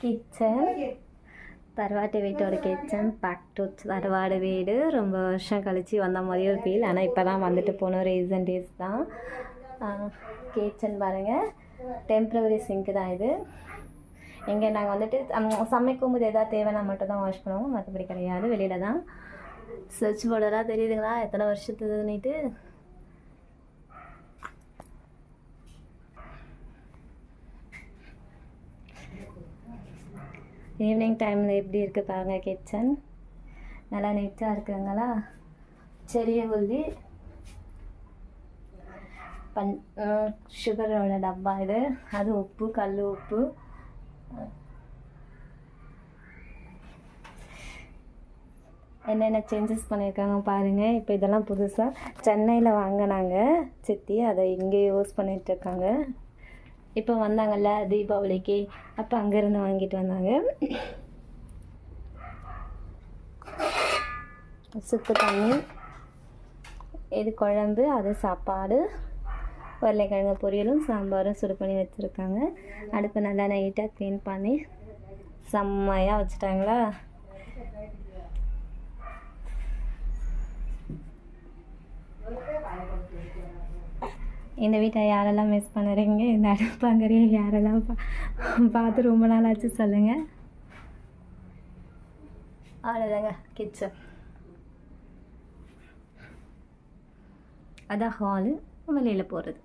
Kitchen, தரவாட்டு வீட்டோட kitchen. Back to தரவாடு வீடு. ரொம்ப வருஷம் கழித்து வந்த மாதிரி ஒரு ஃபீல். ஆனால் இப்போ தான் வந்துட்டு போனோம், ரீசன்ட் டேஸ் தான். கிச்சன் பாருங்கள், டெம்ப்ரவரி சிங்க்கு தான் இது. இங்கே நாங்கள் வந்துட்டு சமைக்கும் போது எதாவது தேவைன்னா மட்டும் தான் வாஷ் பண்ணுவோம், மற்றபடி கிடையாது. வெளியில் தான். ஸ்விட்ச் போர்டெல்லாம் தெரியுதுங்களா எத்தனை வருஷத்துக்குன்னுட்டு. ஈவினிங் டைமில் எப்படி இருக்குது பாருங்கள் கிச்சன். நல்லா நீட்டாக இருக்குங்களா. செரிய உள்ளி, சுகரோட டப்பா இது. அது உப்பு, கல் உப்பு. என்னென்ன சேஞ்சஸ் பண்ணியிருக்காங்க பாருங்கள். இப்போ இதெல்லாம் புதுசாக சென்னையில் வாங்கினாங்க சித்தி, அதை இங்கே யூஸ் பண்ணிகிட்ருக்காங்க. இப்போ வந்தாங்கல்ல தீபாவளிக்கு, அப்போ அங்கேருந்து வாங்கிட்டு வந்தாங்க. சுக்கு தண்ணி, இது குழம்பு, அது சாப்பாடு. உருளைக்கிழங்கு பொரியலும் சாம்பாரும் சுடு பண்ணி வச்சுருக்காங்க. அடுப்பு நல்லா நைட்டாக க்ளீன் பண்ணி செம்மையாக வச்சுட்டாங்களா. இந்த வீட்டை யாரெல்லாம் மிஸ் பண்ணுறீங்க, இந்த அடுப்பாங்கறையை யாரெல்லாம் பார்த்து ரொம்ப நாள் ஆச்சு சொல்லுங்கள். அவ்வளோதாங்க கிச்சன். அதான் ஹாலு, வெளியில் போகிறது.